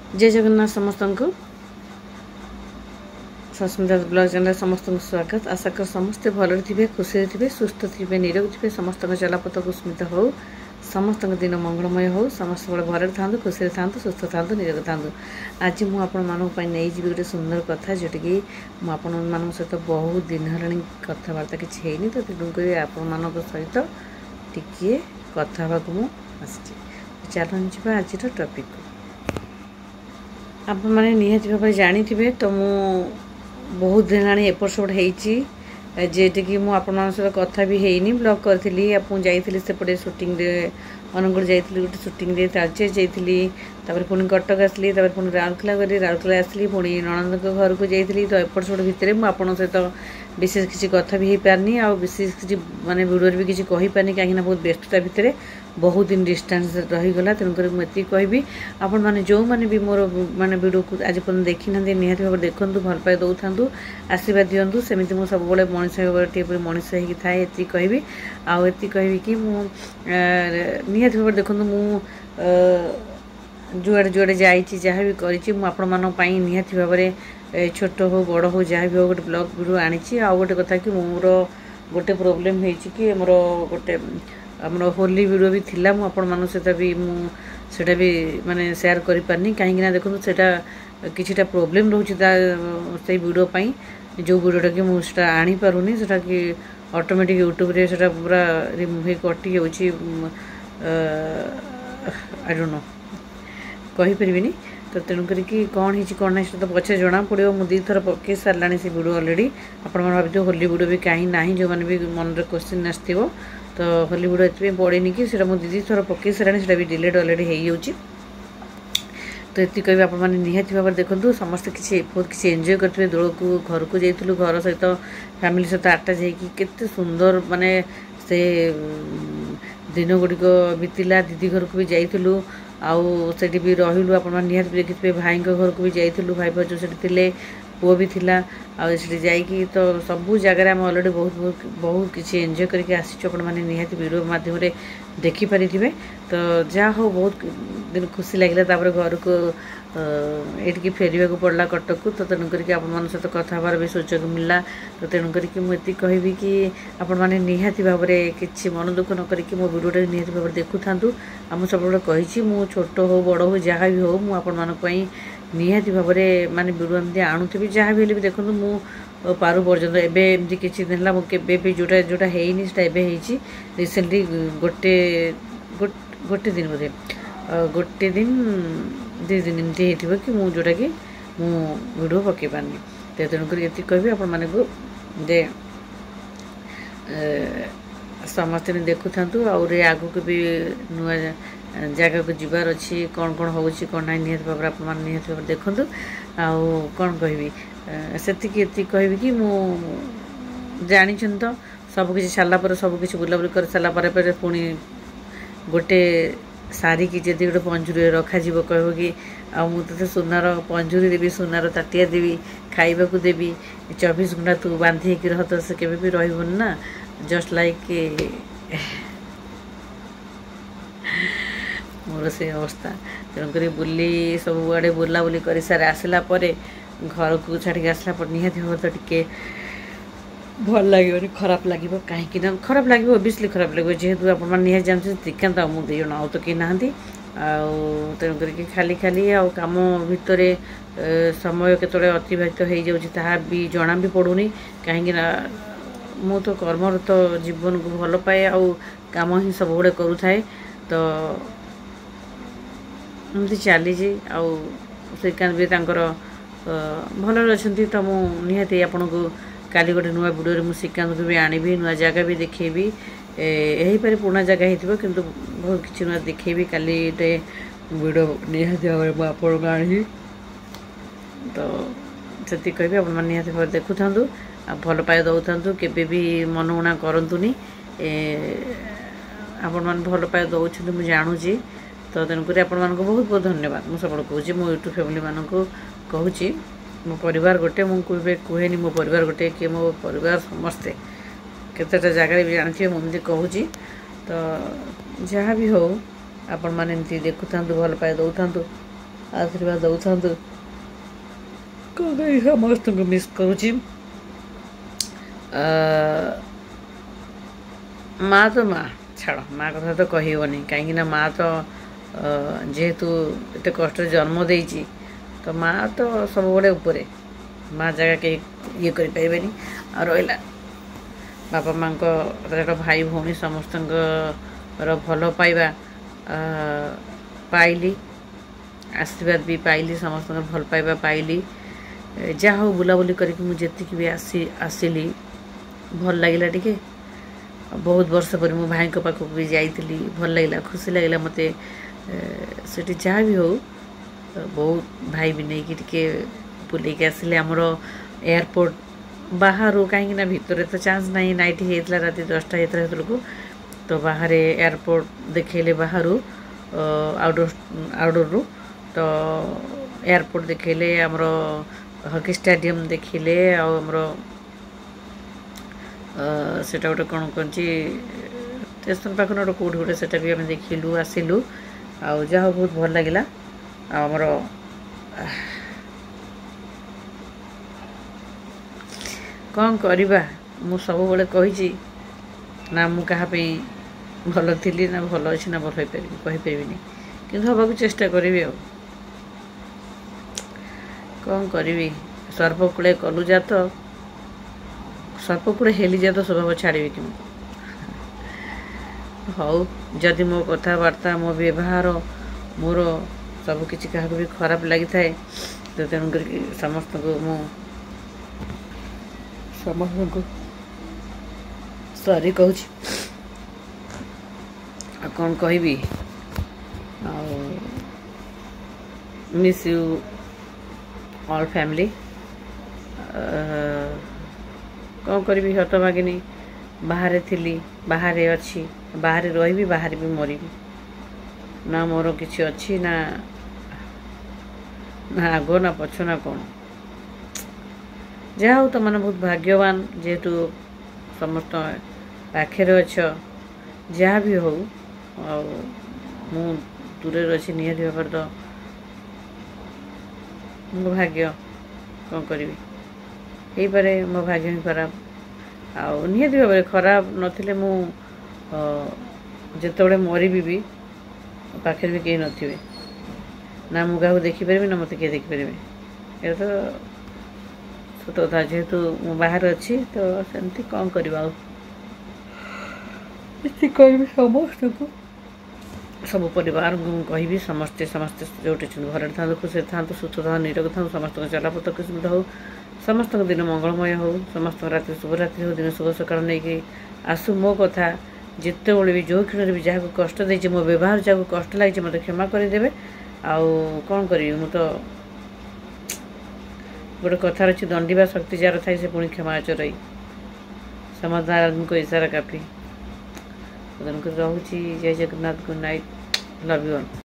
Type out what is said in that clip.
जय जगन्नाथ समस्त को सस्मिता ब्लॉग चैनल समस्त स्वागत। आशा कर समस्ते भल थे, खुशी थे, सुस्थ थे, निरोग थे। समस्त चलापथ कुस्मित हो, समस्त दिन मंगलमय हो, समस्त बड़े भल था, खुशी था, सुस्थ था, निरोग था। आज मुझे नहीं गोटे सुंदर कथा जोटि कि मुझे सहित बहुत दिन है कथबार्ता किसी है, तो तेणुक आपण सहित टिके कथा मुझे चलन जा आज टॉपिक को आपण मैंने निहाती भाव जानी थे। तो मु बहुत दिन आनी एपिसोड जेटी कि मुझे सहित कथा भी है ब्लॉग करी जाइली सेपटे शूटिंग अनुगुड़ जाइली गोटे शूटिंग तालचेर जाइली, पुणी कटक आसली, पुणी राउरकेला गली, राउरकेला आसली, पुणी नणंद घर को जाइली। तो एपिसोड भितर मुझे सहित विशेष किसी कथा भी हो पारनी आ विशेष किसी माने वीडियो भी किसी कही पारनी कहीं बहुत व्यस्तता भितर बहुत दिन डिस्टेंस रहीगला। तेणुक मुझे कहबी आपण मैंने जो मैंने भी मोर माने वीडियो को आज पर्यटन देखी ना निहाती भाव देखूँ, भल पाए दौ था, आशीर्वाद दिंतु। सेमती मुझे सब मनीष मनीष हो थाए ये कहबी आती कहबी कि निहाती भाव देखूँ मु जुआड़े जुआड़े जहाँ भी करी निहाती भाव छोट हो बड़ हो जहाँ भी हो गोटे ब्लॉग वीडियो आनी। आ गोटे कथा कि मोर गोटे प्रोब्लेम है मोर गोटे आमर होली वीडियो भी थिला सहित भी मुझे भी माने शेयर करि पारनी कहीं देखो सेटा किछिटा प्रोब्लेम रोचे से वीडियो पाई जो वीडियोटा कि मुझे आनी पारुनी सेटा कि ऑटोमेटिक यूट्यूब रे सेटा पूरा रिमूव कटि जाउछि। आई डोंट नो कहि परिबिनी। तो तेणुक कौन है कौन ना तो पचे जना पड़ो। मुझे 2 थर पकई सारे से वीडियो अलरेडी आपण भाई होली वीडियो भी कहीं ना जो मैंने भी मन में क्वेश्चन आसो तो होली वीडियो ये पड़ेनि कि मुझे 2 थर पकई सारे भी डिलेट अलरेडी हो जाऊँगी। तो ये कह आप निहाती भाव देखूँ समस्त किसी बहुत किसी एंजॉय करते दोल को घर को जाइलु घर सहित फैमिली सहित अटैच होते सुंदर माने से दिन गुड़िक बीतला। दीदी घर को भी जाइलु आउे भी रहिलु आप निहाती देखिए भाई घर को भी जाइलु भाई भाई जो थे पुओ भी थिला आठी जाकि तो सबू जगार आम अलरेडी बहुत बहुत बहुत किसी एंजॉय करके आसीचु मैंने निहाती वीडियो माध्यम देखिपारे। तो जहाँ हो बहुत दिन खुशी लगे घर को ये फेर को पड़ा कटक को। तो तेणुक सहित कथ हबार भी सुजोग मिलला। तो तेणुक मुझे कहबी कि आपण मैंने निहाती भाव किसी मन दुख न करी मो वीडियो निहाती भाव देखु था। मुझे सब कही मु छोट हो बड़ हो जहाँ भी हो मुझे निहाती भाव माने वीडियो एमती आणुथी जहाँ भी देखो मु पारु पर्यटन एमती किसी दिन है मुझे भी जोटा जोटा है से रिसेंटली गोटे गोटे दिन बोधे गोटे दिन 2 दिन एमती हो कि मुझे जोटा कि वीडियो पकई पारनी। तो तेणुक ये कहबी आपण माने को जे समस्त देखु था आगु को भी नुआ जगह को जीवार अच्छी कौन कौन हो कौन ना निहाती भाव आप निहाती भाव देखूँ। आउ कौन कहबी से कहबी कि जानी तो सबकि सारापर सबकि बुलाबुली कर सारापर पुणी गोटे सारी की जदि गोटे पंजुरी रखा कह कि मुझे सुनार पंजुरी देवी सुनार ताटिया देवी खाइबा को देवी 24 घंटा तू बांधी रह तो से केवे भी रही ना जस्ट लाइक मोर से अवस्था। तेणुक बुली सब आड़े बुलाबुली कर सारे आसला घर को छाड़ी आसला निहाती भाव तो टे भल लगे खराब लगे कहीं खराब लगे ओबियसली खराब लगे जेहेतु आप निहाती जानते श्रीकांत आम 2 जन आउ तो कहीं ना तेणुक खाली खाली आम भितर समय केतरे अतिबाहित हो जाऊँगी भी जना भी पड़ूनी कहीं मु तो कर्मरत जीवन को भल पाए आम ही सब गुड़े करूए। तो एमती चली श्रीकांत भी भल अच्छा। तो मुझे आपन को काली गोटे नुआ वीडियो मुझे श्रीकांत को भी आनबी नुआ जगह भी देखेबी यही पारे पुराना जगह हो किंतु बहुत किसी नुआ देखेबी काली वीडियो निहाती भाव आप आनी। तो से कहबी आप निहाती भाव देखु था भल पाए दौ था केबे भी मन उणा करतुनी आपण मैंने भल पाए दौरान मुझे जानूची। तो तेणुक आपण मानक बहुत बहुत धन्यवाद मुझे सब कहूँ मो यूट्यूब फैमिली मानक कहूँ मो परिवार गोटे मुझे कहेनि मो परिवार गोटे कि मो परिवार समस्ते केतेटा जगह भी जानते मुझे कहूँ। तो जहाँ भी हो आपण मैंने देखु था भल पाए दौ था आशीर्वाद दौथांतु कौन करी समस्त मिस करुची माँ तो माँ छाड़ माँ कथा तो कहनी कहीं माँ तो जेहेतु एत कष्ट जन्म देती तो माँ तो सब बड़े उपरे माँ जगह कहीं ये करें आ रहा बापा माँ को भाई भौणी समस्त भल पाइबा पाइली आशीर्वाद भी पाइली समस्त भल पाइबा पाइली जहाँ हो बुलाबुली करके मुझे भी आसिली भल लगिला टिके बहुत वर्ष पर मो भाई को पाखक भी जाइली भल लगिला खुशी लगिला मते सेठी जहाँ भी हो बहुत भाई भी नहीं कि बुले के आसिले हमरो एयरपोर्ट बाहर कहीं ना भितर तो चांस नहीं नाइट होता रात 10टा होता को तो बाहर एयरपोर्ट देखेले बाहर आउटडोर रु तो एयरपोर्ट देखेले हमरो हॉकी स्टेडियम देखिले आमर सेटा गोटे कौन कौन स्टेशन पाख गोटे कौट गोटे सेटा भी आम देखिलु आसिलु आउ जहाँ बहुत भल लगिला आमर कौन करवा मु सब बड़े कही ना मु कहा भल थी ना भल अच्छी ना भल कहीपरि कि हवाक चेष्टा करी आ कौन करी सर्पकूले कलु जा तो सर्पकूले हेली जा तो स्वभाव छाड़ी कि हौ जदि मो कथबार्ता मो व्यवहार मोर सबकि क्या भी खराब लगी थाए तो तेणुक समस्त को मु समस्त को सॉरी कहूँ कौन कहबी मिस यू ऑल फैमिली कौन करी हतभागिनी बाहर थी बाहर अच्छी बाहर रही बाहर भी मरबी ना मोर किसी अच्छी ना ना आग ना पछ ना कौन जहा तो मैंने बहुत भाग्यवान जेहेतु समस्त पाखे अच्छ जहाँ भी हो मु दूर अच्छी निहत भाव तो मो भाग्य कौन करी हो पारे मो भाग्य ही खराब आउ निहत भाव खराब नथिले मु जिते मरबी भी पाखे भी कहीं नथिबे ना मु क्या देखिपारि ना मत किए देखिपारे ये तो सत कथा जेहेतु मु बाहर अच्छी तो सेमती कौन करवा कह समस्त को सब परिवार को कहि समस्ते समस्ते जोटे घर था खुशी था सुस्थ था निरोग था समस्त चलापथ किस्मत हो समस्त दिन मंगलमय हो समस्त रात शुभरात्रि हो दिन शुभ सकाल नहीं कि आसु मो कथा जिते बड़े भी जो क्षण भी जहाँ कष्ट देती मो व्यवहार जहाँ कष्ट लगी मत क्षमा करदे आउ कौन करी मु तो गोटे कथार अच्छी दंडिबा शक्ति जार थाई से पुणी क्षमा चरई समाधान को इशारा काफी रोची जय Jagannath good night love you all.